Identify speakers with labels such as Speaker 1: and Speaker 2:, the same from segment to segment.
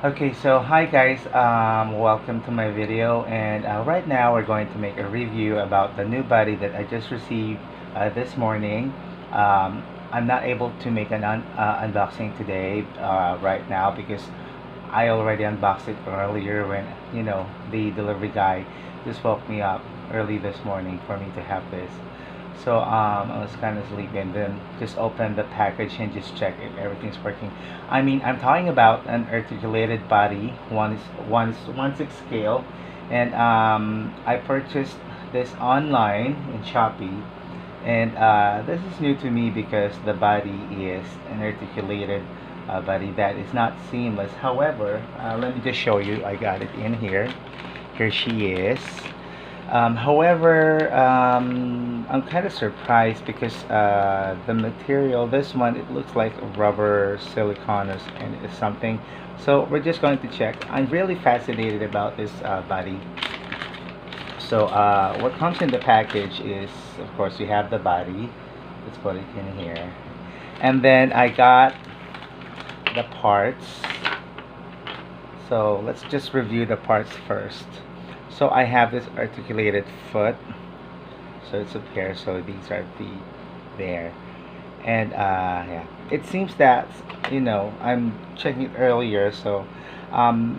Speaker 1: Okay, so hi guys, welcome to my video, and right now we're going to make a review about the new body that I just received this morning. I'm not able to make an unboxing today right now because I already unboxed it earlier when the delivery guy just woke me up early this morning for me to have this. So I was kind of sleepy and then just open the package and just check if everything's working. I mean, I'm talking about an articulated body, one six scale, and I purchased this online in Shopee, and this is new to me because the body is an articulated body that is not seamless. However, let me just show you. I got it in here. Here she is. However, I'm kind of surprised because the material, this one, it looks like rubber siliconous and it's something. So we're just going to check. I'm really fascinated about this body. So what comes in the package is, of course, you have the body. Let's put it in here. And then I got the parts. So let's just review the parts first. So I have this articulated foot. So it's a pair. So these are feet there. And yeah, it seems that I'm checking it earlier. So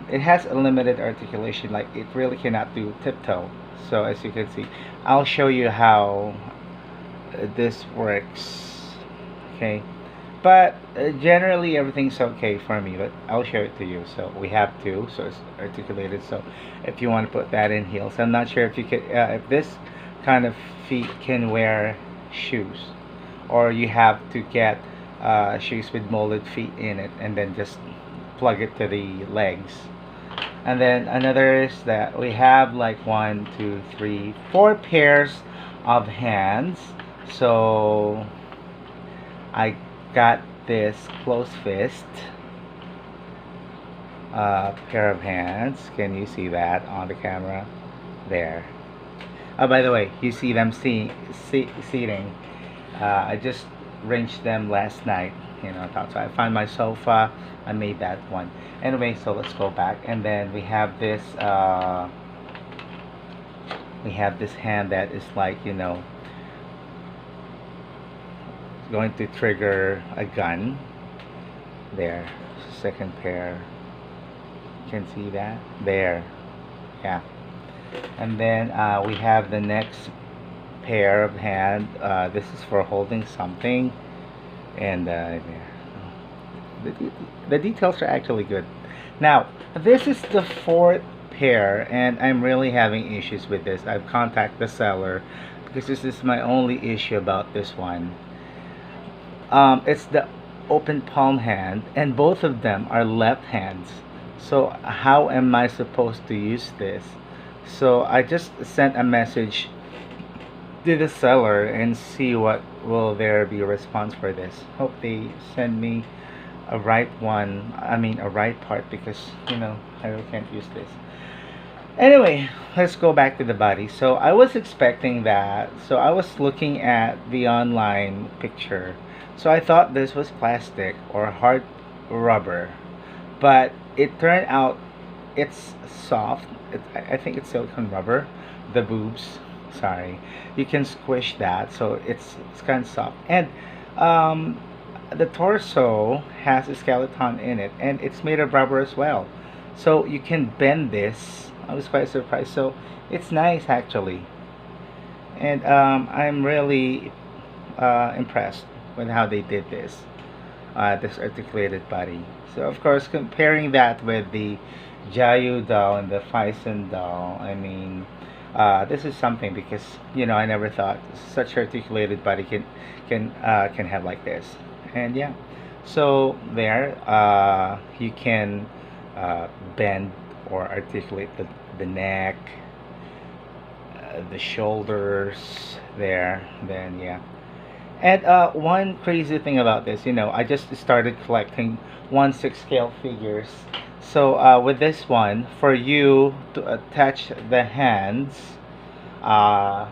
Speaker 1: it has a limited articulation. Like it really cannot do tiptoe. So as you can see, I'll show you how this works. Okay, but generally everything's okay for me, but I'll show it to you. So we have two, so it's articulated. So if you want to put that in heels, I'm not sure if you could if this kind of feet can wear shoes, or you have to get shoes with molded feet in it and then just plug it to the legs. And then another is that we have like one two three four pairs of hands. So I got this close fist pair of hands. Can you see that on the camera? There. Oh, by the way, you see them seating. I just arranged them last night. So I found my sofa. I made that one. Anyway, so let's go back, and then we have this. We have this hand that is like going to trigger a gun. There, second pair. You can see that there. Yeah. And then we have the next pair of hand. This is for holding something, and the details are actually good. Now this is the fourth pair, and I'm really having issues with this. I've contacted the seller because this is my only issue about this one. It's the open palm hand, and both of them are left hands. So how am I supposed to use this? So I just sent a message to the seller and see what will there be a response for this. Hope they send me a right one. I mean a right part, because I really can't use this. Anyway, let's go back to the body. So I was expecting that. So I was looking at the online picture. So I thought this was plastic or hard rubber, but it turned out it's soft. I think it's silicone rubber. The boobs, sorry, you can squish that, so it's kind of soft. And um, the torso has a skeleton in it, and it's made of rubber as well. So you can bend this. I was quite surprised. So it's nice actually, and I'm really impressed with how they did this articulated body. So of course, comparing that with the Jayu doll and the Faisen doll, I mean, this is something because I never thought such articulated body can have like this. And yeah, so there you can bend or articulate the neck, the shoulders there. Then yeah. And one crazy thing about this, I just started collecting 1/6 scale figures. So with this one, for you to attach the hands, uh,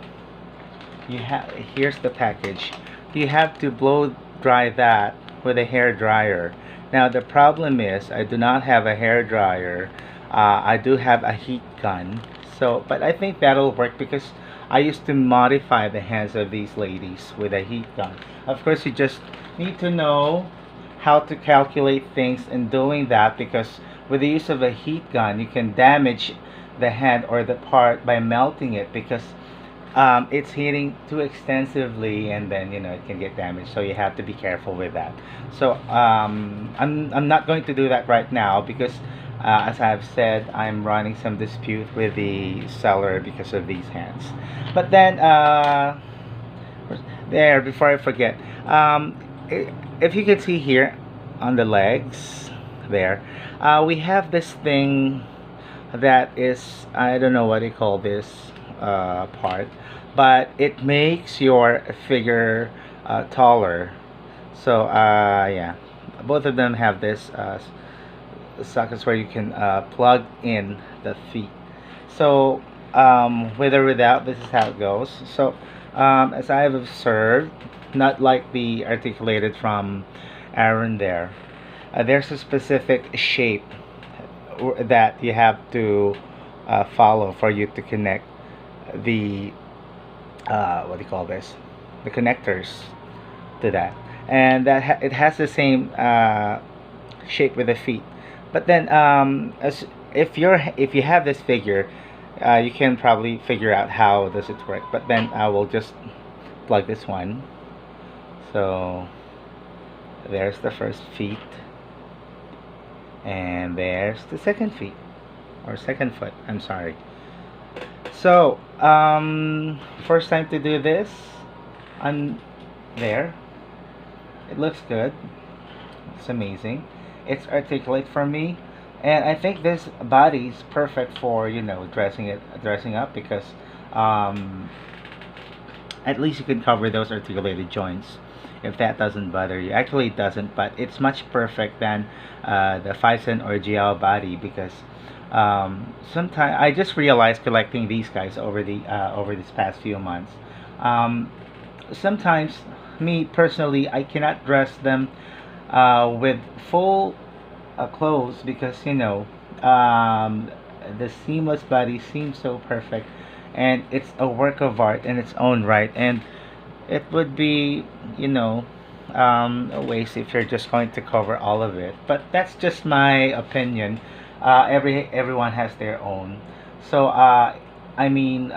Speaker 1: you have here's the package. You have to blow dry that with a hair dryer. Now the problem is I do not have a hair dryer. I do have a heat gun. So, but I think that'll work because I used to modify the hands of these ladies with a heat gun. Of course, you just need to know how to calculate things in doing that, because with the use of a heat gun, you can damage the hand or the part by melting it, because it's heating too extensively, and then it can get damaged, so you have to be careful with that. So I'm not going to do that right now because as I've said, I'm running some dispute with the seller because of these hands. But then there, before I forget, if you can see here on the legs there, we have this thing that is, I don't know what they call this part, but it makes your figure taller. So yeah, both of them have this sockets where you can plug in the feet. So with or without, this is how it goes. So as I have observed, not like the articulated from Aaron there, there's a specific shape that you have to follow for you to connect the what do you call this, the connectors to that, and it has the same shape with the feet. But then as if you have this figure, you can probably figure out how does it work. But then I will just plug this one. So there's the first feet, and there's the second feet, or second foot, I'm sorry. So first time to do this, I'm there. It looks good. It's amazing. It's articulate for me, and I think this body is perfect for dressing up, because um, at least you can cover those articulated joints if that doesn't bother you. Actually it doesn't, but it's much perfect than the Phison or GL body, because sometimes I just realized collecting these guys over these past few months, sometimes me personally, I cannot dress them with full clothes, because the seamless body seems so perfect, and it's a work of art in its own right, and it would be a waste if you're just going to cover all of it. But that's just my opinion. Everyone has their own. So I mean,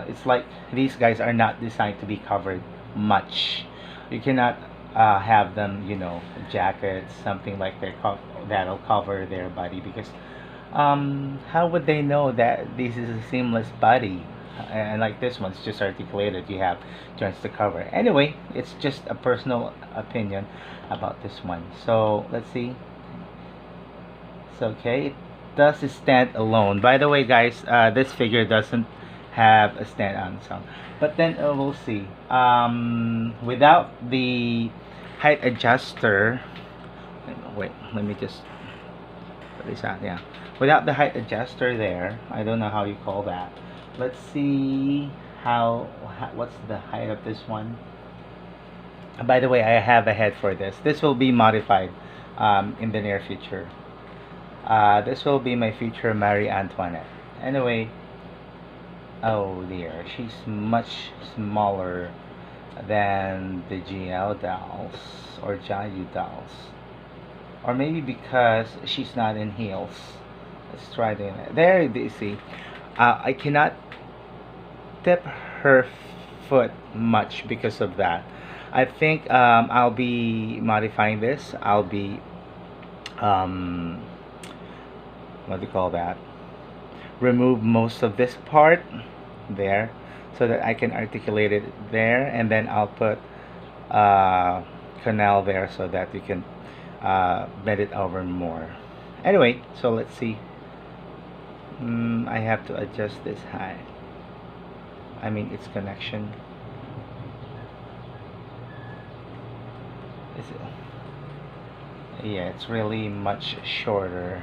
Speaker 1: it's like these guys are not designed to be covered much. You cannot have them, jackets, something like that'll cover their body, because how would they know that this is a seamless body? And like this one's just articulated, you have joints to cover. Anyway, it's just a personal opinion about this one. So let's see. It's okay. It does stand alone. By the way, guys, this figure doesn't have a stand on its own. But then we'll see. Without the height adjuster, wait, let me just put this out. Yeah, without the height adjuster there, I don't know how you call that. Let's see what's the height of this one. By the way, I have a head for this. This will be modified in the near future. This will be my future Marie Antoinette. Anyway, oh dear, she's much smaller than the GL dolls or Jiayu dolls. Or maybe because she's not in heels. Let's try doing it. There you see. I cannot tip her foot much because of that. I think I'll be modifying this. I'll be what do you call that? Remove most of this part there, so that I can articulate it there, and then I'll put canal there so that you can bend it over more. Anyway, so let's see. I have to adjust this height. I mean its connection. Is it? Yeah, it's really much shorter.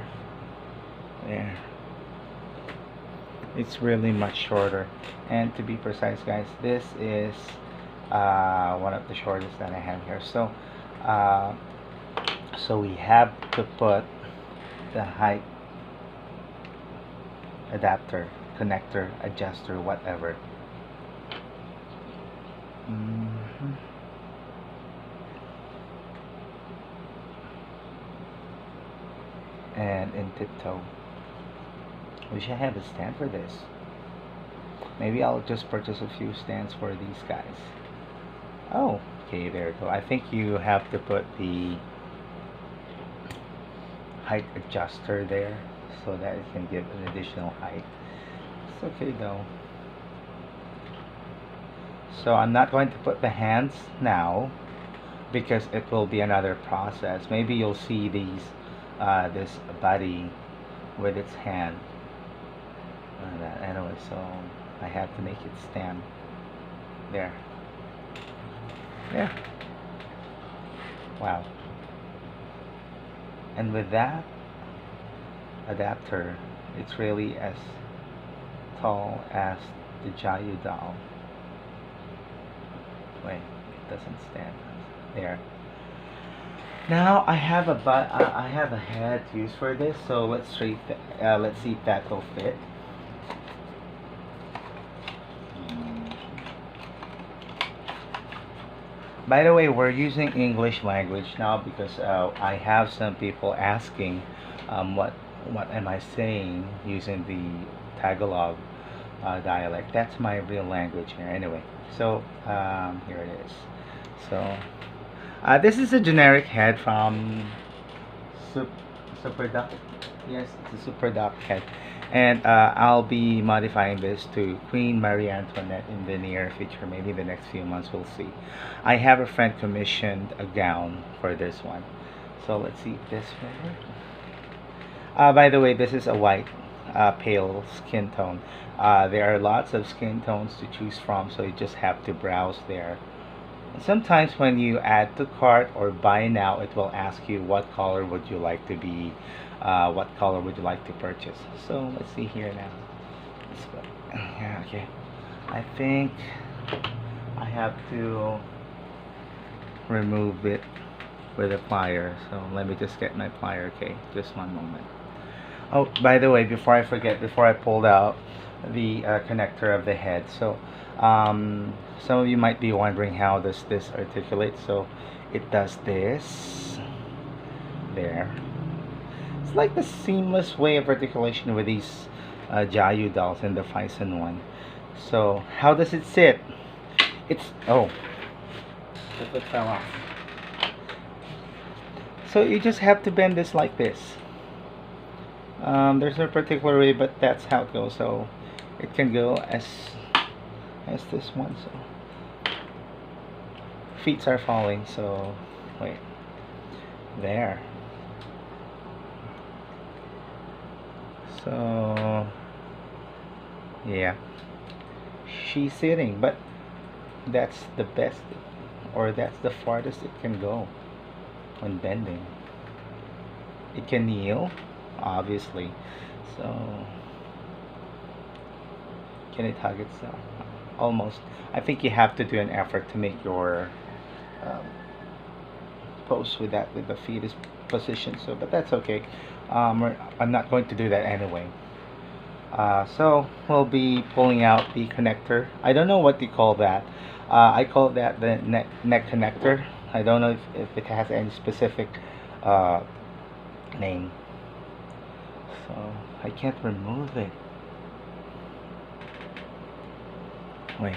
Speaker 1: There. It's really much shorter. And to be precise, guys, this is one of the shortest that I have here. So So we have to put the height adapter, connector, adjuster, whatever. Mhm. And in tiptoe. Wish I had a stand for this. Maybe I'll just purchase a few stands for these guys. Oh, okay, there you go. I think you have to put the height adjuster there so that it can give an additional height. It's okay though. So I'm not going to put the hands now because it will be another process. Maybe you'll see this body with its hand. Anyway, so I have to make it stand there. Yeah. Wow. And with that adapter, it's really as tall as the Jayu doll. Wait, it doesn't stand there. Now I have I have a head to use for this, so let's see if that will fit. By the way, we're using English language now because I have some people asking what am I saying using the Tagalog dialect. That's my real language here. Anyway, so here it is. So this is a generic head from Super Duck. Yes, it's a Super Duck head. And I'll be modifying this to Queen Marie Antoinette in the near future. Maybe the next few months, we'll see. I have a friend commissioned a gown for this one. So let's see if this will work. By the way, this is a white, pale skin tone. There are lots of skin tones to choose from, so you just have to browse there. Sometimes when you add to cart or buy now, it will ask you what color would you like to be, what color would you like to purchase. So let's see here now. Yeah, okay. I think I have to remove it with a plier. So let me just get my plier. Okay, just one moment. Oh, by the way, before I forget, before I pulled out the connector of the head, so some of you might be wondering how does this articulate. So it does this there. It's like the seamless way of articulation with these Jayu dolls and the Phison one. So how does it sit? It's the foot fell off. So you just have to bend this like this. There's no particular way, but that's how it goes. So it can go as this one. So feet are falling. So wait, there. So yeah, she's sitting, but that's the best, or that's the farthest it can go when bending. It can kneel, obviously. So can it hug itself? Almost. I think you have to do an effort to make your um, pose with the fetus position. So, but that's okay. I'm not going to do that anyway. So we'll be pulling out the connector. I don't know what you call that. I call that the neck connector. I don't know if it has any specific name. So I can't remove it. Wait.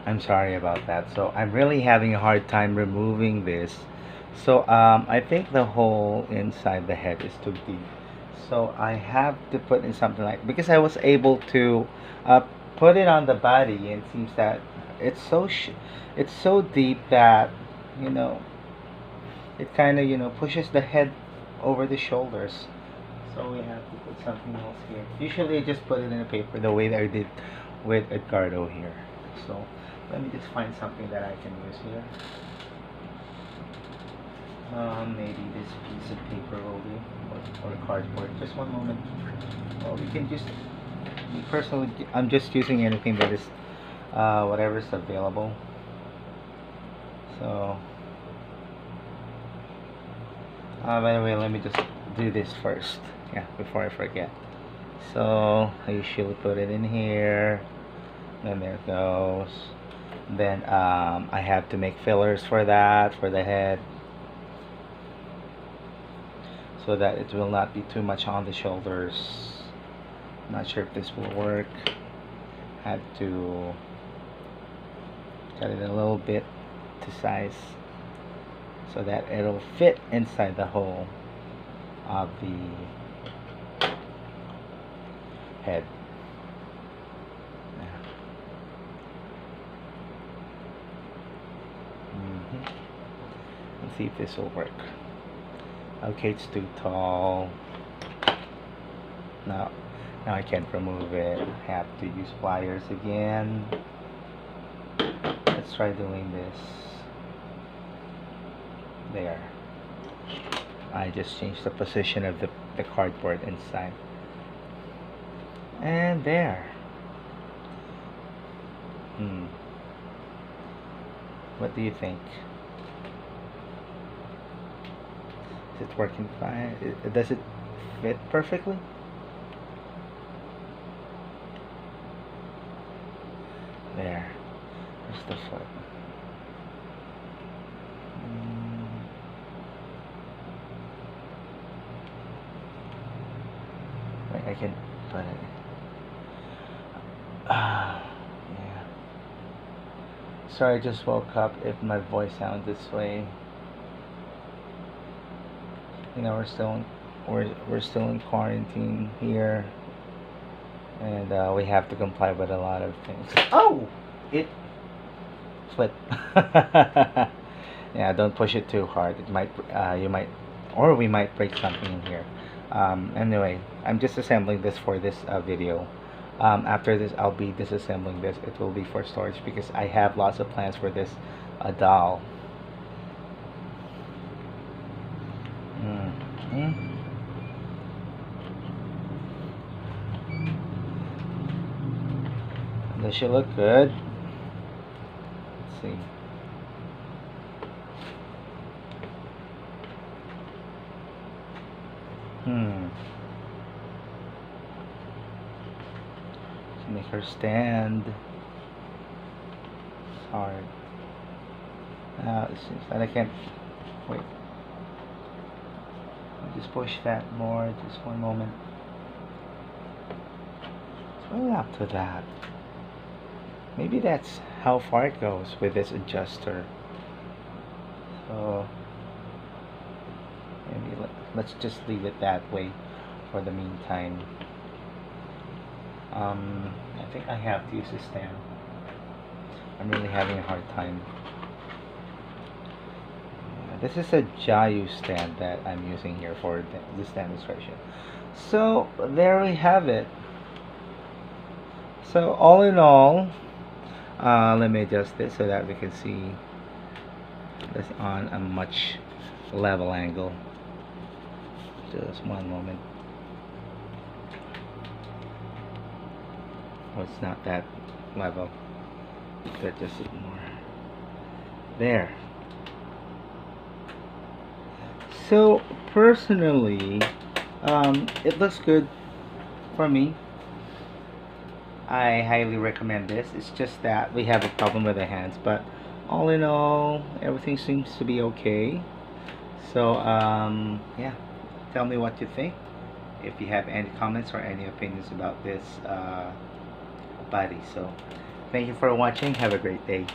Speaker 1: I'm sorry about that. So I'm really having a hard time removing this. So I think the hole inside the head is too deep. So I have to put in something like, because I was able to put it on the body, and it seems that it's it's so deep that you know it kind of pushes the head over the shoulders. So we have to put something else here. Usually I just put it in a paper the way that I did with Edgardo here. So let me just find something that I can use here. Maybe this piece of paper will do, or cardboard. Just one moment. Well, we can just, me personally, I'm just using anything that is, whatever's available. So, By the way, let me just do this first, yeah, before I forget. So I usually put it in here, then there it goes. Then I have to make fillers for that, for the head, so that it will not be too much on the shoulders. Not sure if this will work. Have to cut it a little bit to size so that it'll fit inside the hole of the head. Let's see if this will work. Okay, it's too tall. Now I can't remove it. I have to use pliers again. Let's try doing this. There. I just changed the position of the cardboard inside. And there. What do you think? Is it working fine? Does it fit perfectly? There. There's the foot. Wait, I can put it. Yeah. Sorry, I just woke up if my voice sounds this way. You know, we're still in quarantine here, and we have to comply with a lot of things. Oh, it flipped. Yeah, don't push it too hard. It might you might, or we might break something in here. Anyway, I'm just assembling this for this video. After this, I'll be disassembling this. It will be for storage because I have lots of plans for this doll. Does she look good? Let's see. To make her stand. It's hard. It seems that I can't. Wait. Just push that more. Just one moment. It's really up to that. Maybe that's how far it goes with this adjuster. So maybe let's just leave it that way for the meantime. I think I have to use a stand. I'm really having a hard time. This is a Jiayu stand that I'm using here for this demonstration. So there we have it. So all in all, let me adjust this so that we can see this on a much level angle. Just one moment. Oh, it's not that level. But just more. There. So personally, it looks good for me. I highly recommend this. It's just that we have a problem with the hands, but all in all, everything seems to be okay. So yeah, tell me what you think. If you have any comments or any opinions about this body. So thank you for watching. Have a great day.